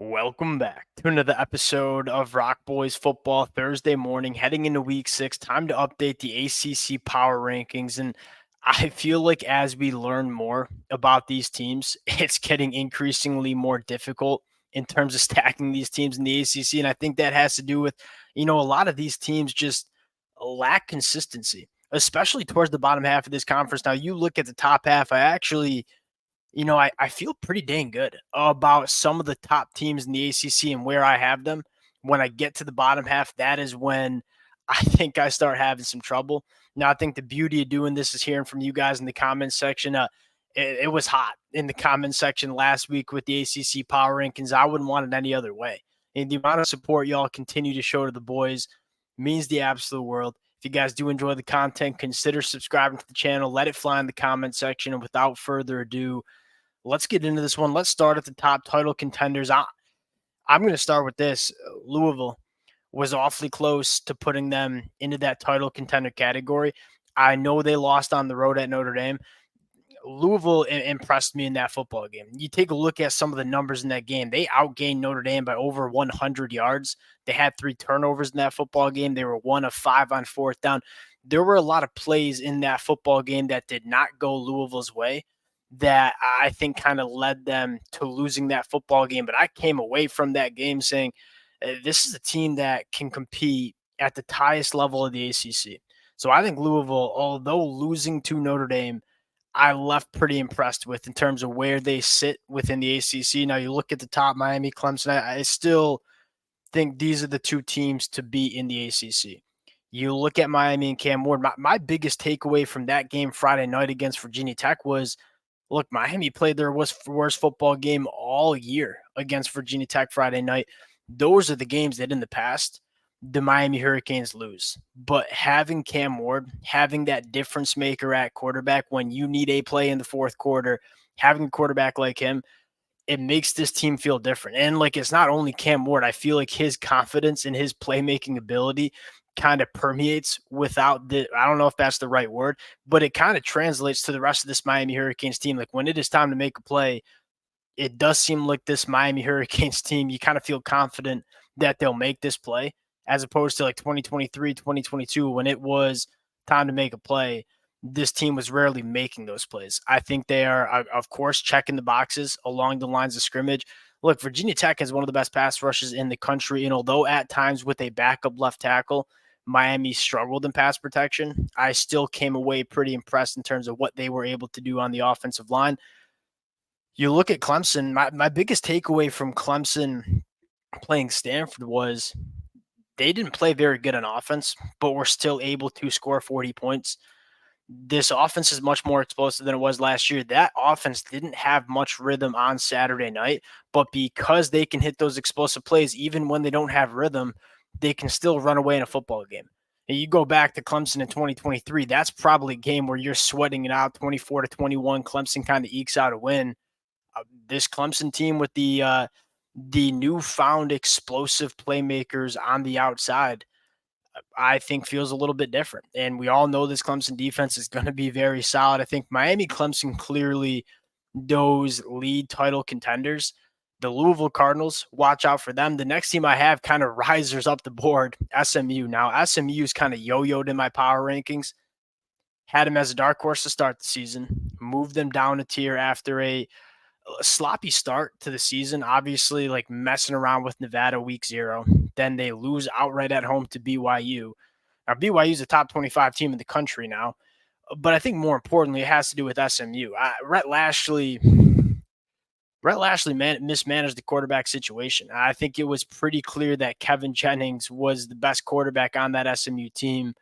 Welcome back to another episode of Rock Boys Football Thursday morning, heading into week 6. Time to update the ACC power rankings. And I feel like as we learn more about these teams, it's getting increasingly more difficult in terms of stacking these teams in the ACC. And I think that has to do with, a lot of these teams just lack consistency, especially towards the bottom half of this conference. Now, you look at the top half, I feel pretty dang good about some of the top teams in the ACC and where I have them. When I get to the bottom half, that is when I think I start having some trouble. Now, I think the beauty of doing this is hearing from you guys in the comments section. It was hot in the comment section last week with the ACC power rankings. I wouldn't want it any other way. And the amount of support y'all continue to show to the boys means the absolute world. If you guys do enjoy the content, consider subscribing to the channel. Let it fly in the comment section. And without further ado, let's get into this one. Let's start at the top. Title contenders. I'm going to start with this. Louisville was awfully close to putting them into that title contender category. I know they lost on the road at Notre Dame. Louisville impressed me in that football game. You take a look at some of the numbers in that game. They outgained Notre Dame by over 100 yards. They had 3 turnovers in that football game. They were 1 of 5 on fourth down. There were a lot of plays in that football game that did not go Louisville's way that I think kind of led them to losing that football game. But I came away from that game saying, this is a team that can compete at the highest level of the ACC. So I think Louisville, although losing to Notre Dame, I left pretty impressed with in terms of where they sit within the ACC. Now you look at the top, Miami, Clemson. I still think these are the two teams to beat in the ACC. You look at Miami and Cam Ward. My biggest takeaway from that game Friday night against Virginia Tech was, look, Miami played their worst football game all year against Virginia Tech Friday night. Those are the games that in the past the Miami Hurricanes lose. But having Cam Ward, having that difference maker at quarterback when you need a play in the fourth quarter, having a quarterback like him, it makes this team feel different. And like, it's not only Cam Ward. I feel like his confidence and his playmaking ability kind of permeates without I don't know if that's the right word, but it kind of translates to the rest of this Miami Hurricanes team. Like, when it is time to make a play, it does seem like this Miami Hurricanes team, you kind of feel confident that they'll make this play, as opposed to like 2023, 2022, when it was time to make a play. This team was rarely making those plays. I think they are, of course, checking the boxes along the lines of scrimmage. Look, Virginia Tech has one of the best pass rushes in the country, and although at times with a backup left tackle, Miami struggled in pass protection, I still came away pretty impressed in terms of what they were able to do on the offensive line. You look at Clemson, my biggest takeaway from Clemson playing Stanford was they didn't play very good on offense, but were still able to score 40 points. This offense is much more explosive than it was last year. That offense didn't have much rhythm on Saturday night, but because they can hit those explosive plays, even when they don't have rhythm, they can still run away in a football game. And you go back to Clemson in 2023, that's probably a game where you're sweating it out 24-21. Clemson kind of ekes out a win. This Clemson team with the newfound explosive playmakers on the outside, I think feels a little bit different. And we all know this Clemson defense is going to be very solid. I think Miami, Clemson, clearly those lead title contenders. The Louisville Cardinals, watch out for them. The next team I have kind of risers up the board, SMU. Now, SMU's kind of yo-yoed in my power rankings. Had them as a dark horse to start the season. Moved them down a tier after a sloppy start to the season, obviously, like messing around with Nevada week 0. Then they lose outright at home to BYU. Now, BYU is a top 25 team in the country now, but I think more importantly, it has to do with SMU. Brett Lashley mismanaged the quarterback situation. I think it was pretty clear that Kevin Jennings was the best quarterback on that SMU team.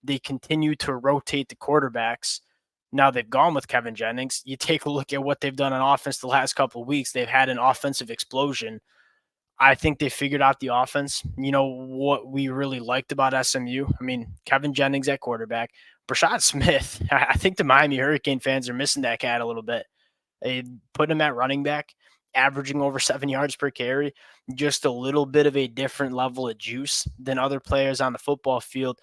They continue to rotate the quarterbacks. Now they've gone with Kevin Jennings. You take a look at what they've done on offense the last couple of weeks. They've had an offensive explosion. I think they figured out the offense. You know what we really liked about SMU? I mean, Kevin Jennings at quarterback. Brashad Smith, I think the Miami Hurricane fans are missing that cat a little bit. They put him at running back, averaging over 7 yards per carry, just a little bit of a different level of juice than other players on the football field.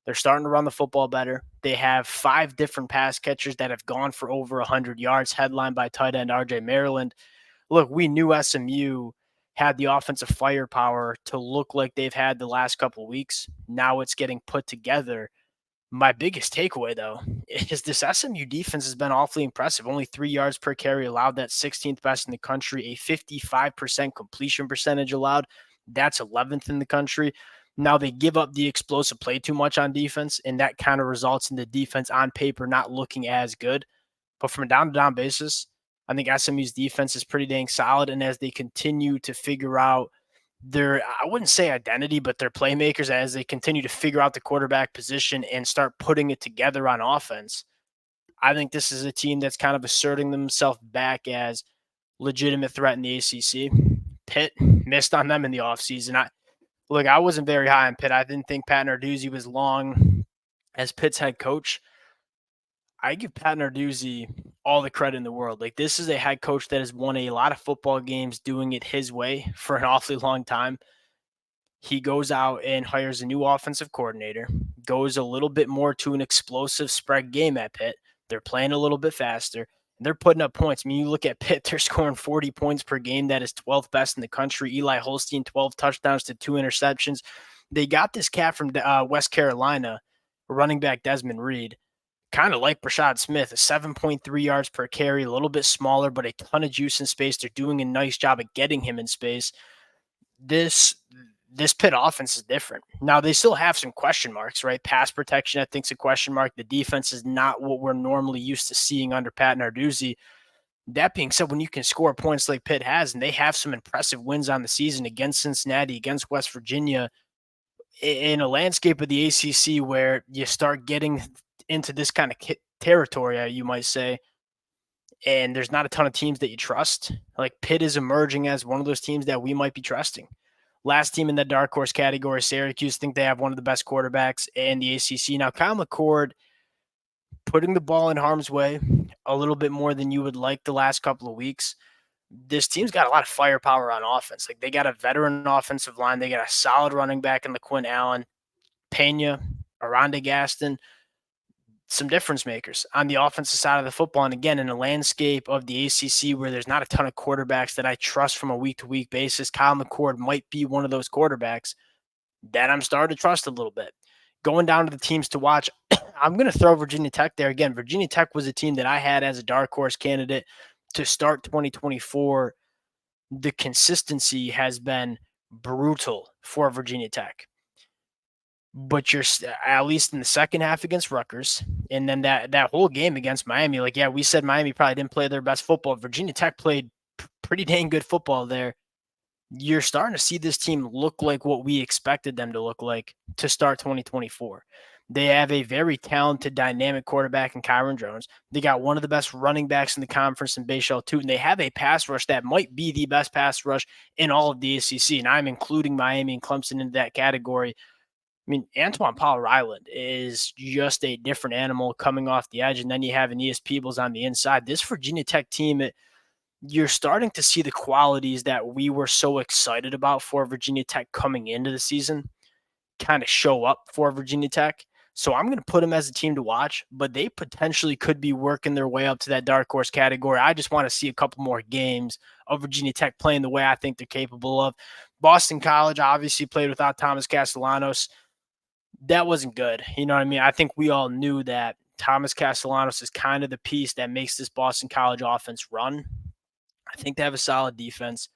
They're starting to run the football better. They have 5 different pass catchers that have gone for over 100 yards, headlined by tight end RJ Maryland. Look, we knew SMU had the offensive firepower to look like they've had the last couple of weeks. Now it's getting put together. My biggest takeaway, though, is this SMU defense has been awfully impressive. Only 3 yards per carry allowed, that 16th best in the country, a 55% completion percentage allowed. That's 11th in the country. Now they give up the explosive play too much on defense, and that kind of results in the defense on paper not looking as good. But from a down-to-down basis, I think SMU's defense is pretty dang solid, and as they continue to figure out their, I wouldn't say identity, but their playmakers, as they continue to figure out the quarterback position and start putting it together on offense, I think this is a team that's kind of asserting themselves back as legitimate threat in the ACC. Pitt missed on them in the offseason. I wasn't very high on Pitt. I didn't think Pat Narduzzi was long as Pitt's head coach. I give Pat Narduzzi all the credit in the world. Like, this is a head coach that has won a lot of football games doing it his way for an awfully long time. He goes out and hires a new offensive coordinator, goes a little bit more to an explosive spread game at Pitt. They're playing a little bit faster. They're putting up points. I mean, you look at Pitt, they're scoring 40 points per game. That is 12th best in the country. Eli Holstein, 12 touchdowns to 2 interceptions. They got this cat from West Carolina, running back Desmond Reed, kind of like Brashad Smith, a 7.3 yards per carry, a little bit smaller, but a ton of juice in space. They're doing a nice job of getting him in space. This Pitt offense is different. Now, they still have some question marks, right? Pass protection, I think, is a question mark. The defense is not what we're normally used to seeing under Pat Narduzzi. That being said, when you can score points like Pitt has, and they have some impressive wins on the season against Cincinnati, against West Virginia, in a landscape of the ACC where you start getting into this kind of territory, you might say, and there's not a ton of teams that you trust, like Pitt is emerging as one of those teams that we might be trusting. Last team in the dark horse category, Syracuse, think they have one of the best quarterbacks in the ACC. Now, Kyle McCord putting the ball in harm's way a little bit more than you would like the last couple of weeks. This team's got a lot of firepower on offense. Like, they got a veteran offensive line. They got a solid running back in the Quinn Allen, Pena, Aronde Gaston, some difference makers on the offensive side of the football. And again, in a landscape of the ACC where there's not a ton of quarterbacks that I trust from a week-to-week basis, Kyle McCord might be one of those quarterbacks that I'm starting to trust a little bit. Going down to the teams to watch, I'm going to throw Virginia Tech there again. Virginia Tech was a team that I had as a dark horse candidate to start 2024. The consistency has been brutal for Virginia Tech. But you're at least in the second half against Rutgers, and then that whole game against Miami, like, yeah, we said Miami probably didn't play their best football. Virginia Tech played pretty dang good football there. You're starting to see this team look like what we expected them to look like to start 2024. They have a very talented, dynamic quarterback in Kyron Jones. They got one of the best running backs in the conference in Bayshell Tootin, and they have a pass rush that might be the best pass rush in all of the ACC, and I'm including Miami and Clemson into that category. I mean, Antoine Power-Island is just a different animal coming off the edge, and then you have Aeneas Peebles on the inside. This Virginia Tech team, you're starting to see the qualities that we were so excited about for Virginia Tech coming into the season kind of show up for Virginia Tech. So I'm going to put them as a team to watch, but they potentially could be working their way up to that dark horse category. I just want to see a couple more games of Virginia Tech playing the way I think they're capable of. Boston College obviously played without Thomas Castellanos. That wasn't good. You know what I mean? I think we all knew that Thomas Castellanos is kind of the piece that makes this Boston College offense run. I think they have a solid defense.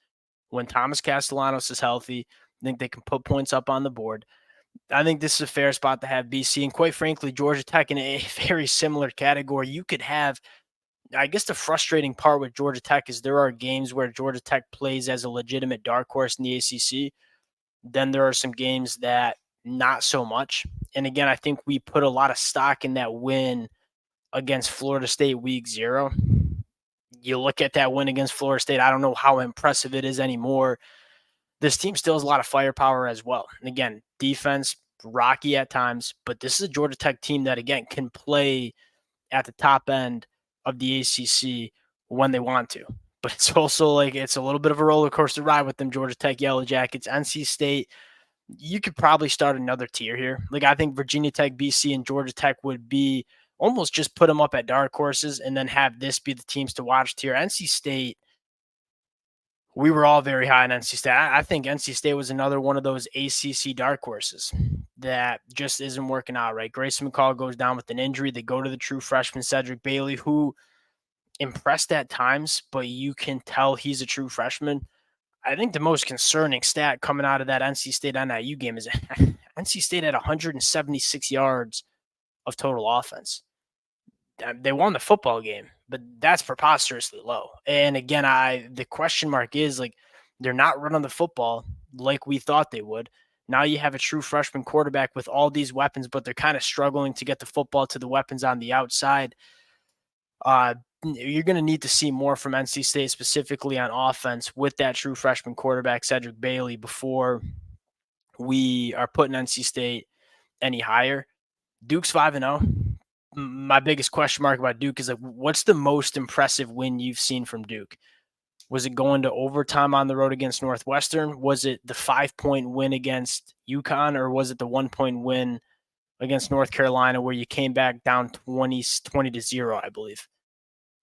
When Thomas Castellanos is healthy, I think they can put points up on the board. I think this is a fair spot to have BC, and quite frankly, Georgia Tech in a very similar category. You could have, I guess the frustrating part with Georgia Tech is there are games where Georgia Tech plays as a legitimate dark horse in the ACC. Then there are some games that not so much. And again, I think we put a lot of stock in that win against Florida State week 0. You look at that win against Florida State, I don't know how impressive it is anymore. This team still has a lot of firepower as well. And again, defense, rocky at times, but this is a Georgia Tech team that, again, can play at the top end of the ACC when they want to. But it's also like it's a little bit of a roller coaster ride with them Georgia Tech Yellow Jackets. NC State, you could probably start another tier here. Like, I think Virginia Tech, BC, and Georgia Tech would be almost just put them up at dark horses and then have this be the teams to watch tier. NC State, We were all very high on NC State. I think NC State was another one of those ACC dark horses that just isn't working out right. Grayson McCall goes down with an injury. They go to the true freshman Cedric Bailey, who impressed at times, but you can tell he's a true freshman. I think the most concerning stat coming out of that NC State NIU game is NC State had 176 yards of total offense. They won the football game, but that's preposterously low. And again, the question mark is like they're not running the football like we thought they would. Now you have a true freshman quarterback with all these weapons, but they're kind of struggling to get the football to the weapons on the outside. You're going to need to see more from NC State, specifically on offense, with that true freshman quarterback, Cedric Bailey, before we are putting NC State any higher. Duke's 5-0. My biggest question mark about Duke is like, what's the most impressive win you've seen from Duke? Was it going to overtime on the road against Northwestern? Was it the 5-point win against UConn, or was it the 1-point win against North Carolina where you came back down 20-0, I believe?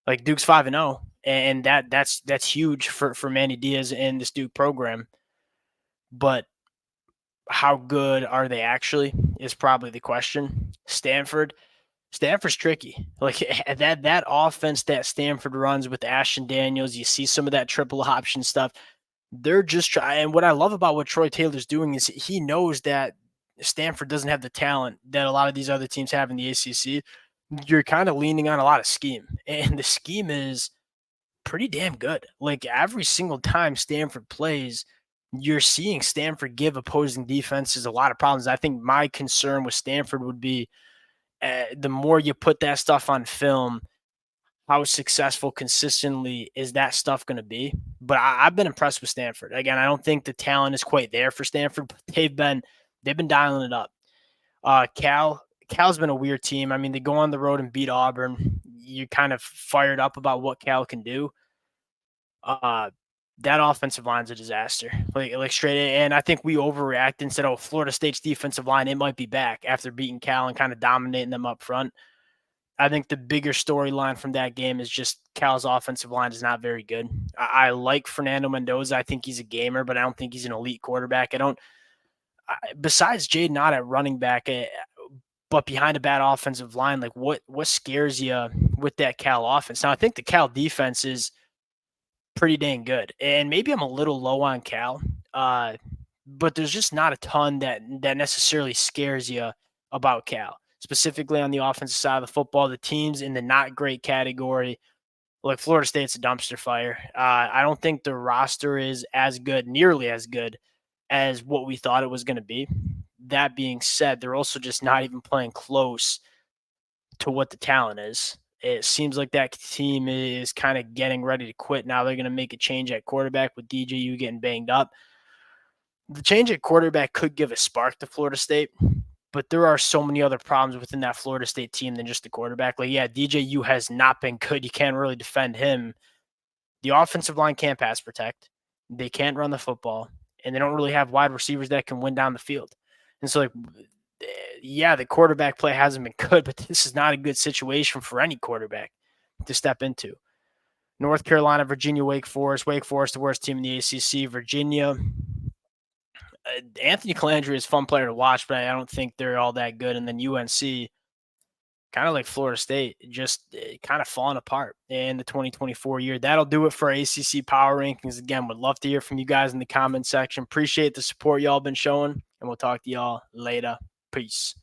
Like Duke's 5-0, and that's huge for Manny Diaz and this Duke program. But how good are they actually is probably the question. Stanford's tricky. Like that offense that Stanford runs with Ashton Daniels, you see some of that triple option stuff. They're just trying. And what I love about what Troy Taylor's doing is he knows that Stanford doesn't have the talent that a lot of these other teams have in the ACC. You're kind of leaning on a lot of scheme, and the scheme is pretty damn good. Like every single time Stanford plays, you're seeing Stanford give opposing defenses a lot of problems. I think my concern with Stanford would be the more you put that stuff on film, how successful consistently is that stuff going to be? But I've been impressed with Stanford. Again, I don't think the talent is quite there for Stanford, but they've been dialing it up. Cal's been a weird team. I mean, they go on the road and beat Auburn. You're kind of fired up about what Cal can do. That offensive line's a disaster. Like straight. And I think we overreacted and said, "Oh, Florida State's defensive line, it might be back after beating Cal and kind of dominating them up front." I think the bigger storyline from that game is just Cal's offensive line is not very good. I like Fernando Mendoza. I think he's a gamer, but I don't think he's an elite quarterback. Besides Jaden Ott at running back, but behind a bad offensive line, like what scares you with that Cal offense? Now, I think the Cal defense is pretty dang good, and maybe I'm a little low on Cal, but there's just not a ton that necessarily scares you about Cal, specifically on the offensive side of the football. The teams in the not great category, like Florida State's a dumpster fire. I don't think the roster is nearly as good as what we thought it was going to be. That being said, they're also just not even playing close to what the talent is. It seems like that team is kind of getting ready to quit. Now they're going to make a change at quarterback with DJU getting banged up. The change at quarterback could give a spark to Florida State, but there are so many other problems within that Florida State team than just the quarterback. Like, yeah, DJU has not been good. You can't really defend him. The offensive line can't pass protect. They can't run the football, and they don't really have wide receivers that can win down the field. And so, like, yeah, the quarterback play hasn't been good, but this is not a good situation for any quarterback to step into. North Carolina, Virginia, Wake Forest. Wake Forest, the worst team in the ACC. Virginia, Anthony Calandria is a fun player to watch, but I don't think they're all that good. And then UNC, kind of like Florida State, just kind of falling apart in the 2024 year. That'll do it for ACC Power Rankings. Again, would love to hear from you guys in the comment section. Appreciate the support y'all been showing, and we'll talk to y'all later. Peace.